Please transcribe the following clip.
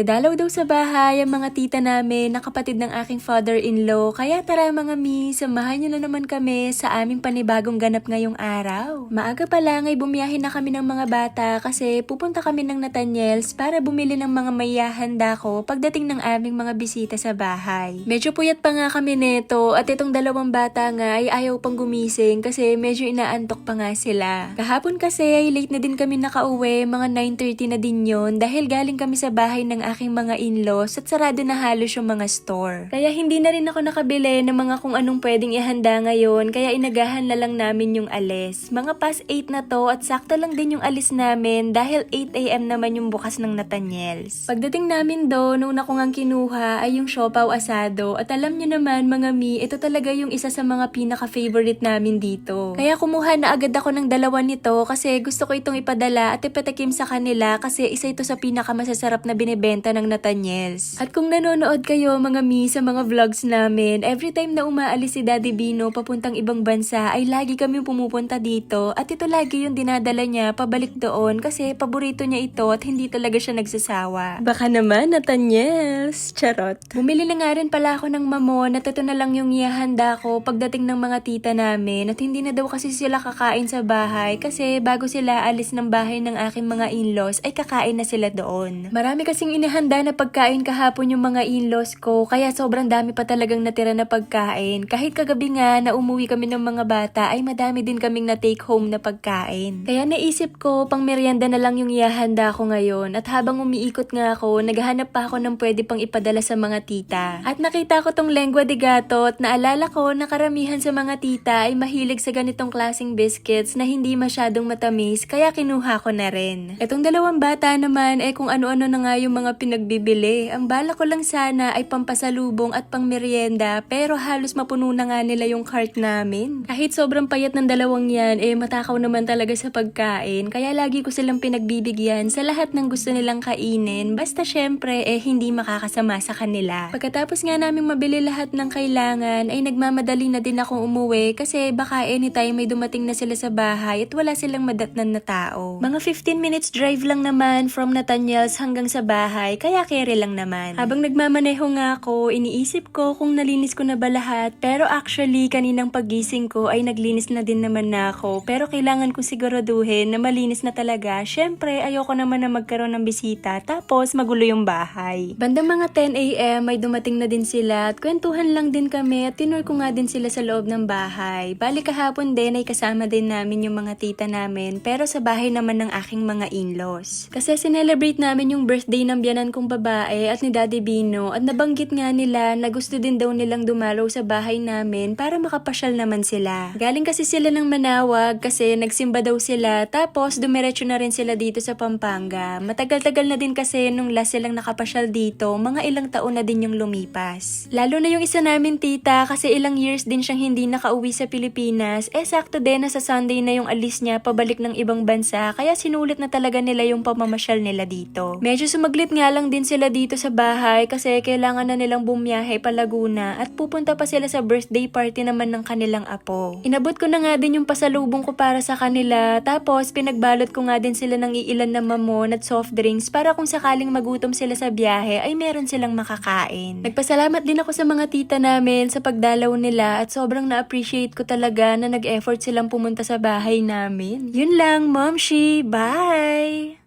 Dadalaw daw sa bahay ang mga tita namin na kapatid ng aking father-in-law. Kaya tara mga mi, samahan niyo na naman kami sa aming panibagong ganap ngayong araw. Maaga pa lang ay bumiyahin na kami ng mga bata kasi pupunta kami ng Nathaniels para bumili ng mga mayahanda ko pagdating ng aming mga bisita sa bahay. Medyo puyat pa nga kami neto at itong dalawang bata nga ay ayaw pang gumising kasi medyo inaantok pa nga sila. Kahapon kasi ay late na din kami nakauwi, mga 9:30 na din yon dahil galing kami sa bahay ng aking mga in-laws at sarado na halos yung mga store. Kaya hindi na rin ako nakabili ng mga kung anong pwedeng ihanda ngayon kaya inagahan na lang namin yung alis. Mga past 8 na to at sakto lang din yung alis namin dahil 8 AM naman yung bukas ng Nathaniels. Pagdating namin doon, una ko ngang kinuha ay yung siopaw asado at alam niyo naman mga mi, ito talaga yung isa sa mga pinaka-favorite namin dito. Kaya kumuha na agad ako ng dalawa nito kasi gusto ko itong ipadala at ipatikim sa kanila kasi isa ito sa pinakamasasarap na binibenta ng Nathaniels. At kung nanonood kayo mga mi sa mga vlogs namin, every time na umaalis si Daddy Bino papuntang ibang bansa ay lagi kami pumupunta dito at ito lagi yung dinadala niya pabalik doon kasi paborito niya ito at hindi talaga siya nagsasawa. Baka naman Nathaniels, charot. Bumili na nga rin pala ako ng mamon at ito na lang yung ihahanda ko pagdating ng mga tita namin at hindi na daw kasi sila kakain sa bahay kasi bago sila alis ng bahay ng aking mga in-laws ay kakain na sila doon. Marami kasing inihanda na pagkain kahapon yung mga in-laws ko kaya sobrang dami pa talagang natira na pagkain. Kahit kagabi nga na umuwi kami ng mga bata ay madami din kaming na take home na pagkain. Kaya naisip ko pang merienda na lang yung ihahanda ko ngayon at habang umiikot nga ako naghahanap pa ako ng pwede pang ipadala sa mga tita. At nakita ko tong lengua de gato at naalala ko na karamihan sa mga tita ay mahilig sa ganitong klaseng biscuits na hindi masyadong matamis kaya kinuha ko na rin. Etong dalawang bata naman kung ano-ano na nga yung mga pinagbibili. Ang bala ko lang sana ay pampasalubong at pang merienda pero halos mapuno na nga nila yung cart namin. Kahit sobrang payat ng dalawang yan matakaw naman talaga sa pagkain kaya lagi ko silang pinagbibigyan sa lahat ng gusto nilang kainin basta syempre hindi makakasama sa kanila. Pagkatapos nga naming mabili lahat ng kailangan ay nagmamadali na din akong umuwi kasi baka anytime may dumating na sila sa bahay at wala silang madatnan na tao. Mga 15 minutes drive lang naman from Nathaniels hanggang sa bahay kaya carry lang naman. Habang nagmamaneho nga ako, iniisip ko kung nalinis ko na ba lahat pero actually kaninang pagising ko ay naglinis na din naman na ako pero kailangan ko siguraduhin na malinis na talaga. Syempre ayoko naman na magkaroon ng bisita tapos magulo yung bahay. Bandang mga 10 AM ay dumating na din sila at kwentuhan lang din kami at tinur ko nga din sila sa loob ng bahay. Bali kahapon din ay kasama din namin yung mga tita namin pero sa bahay naman ng aking mga in-laws. Kasi sinelebrate namin yung birthday ng biyanan kong babae at ni Daddy Bino at nabanggit nga nila na gusto din daw nilang dumalaw sa bahay namin para makapasyal naman sila. Galing kasi sila ng Manawag kasi nagsimba daw sila tapos dumiretso na rin sila dito sa Pampanga. Matagal-tagal na din kasi nung last silang nakapasyal dito, mga ilang taon na din yung lumipas. Lalo na yung isa namin tita kasi ilang years din siyang hindi nakauwi sa Pilipinas. Sakto din na sa Sunday na yung alis niya pabalik ng ibang bansa kaya sinulit na talaga nila yung pamamasyal nila dito. Medyo sumaglit nga lang din sila dito sa bahay kasi kailangan na nilang bumiyahe pa Laguna at pupunta pa sila sa birthday party naman ng kanilang apo. Inabot ko na nga din yung pasalubong ko para sa kanila tapos pinagbalot ko nga din sila ng iilan na mamon at soft drinks para kung sakaling magutom sila sa biyahe ay meron silang makakain. Nagpasalamat din ako sa mga tita namin sa pagdalaw nila at sobrang na-appreciate ko talaga na nag-effort silang pumunta sa bahay namin. Yun lang, Momshi! Bye!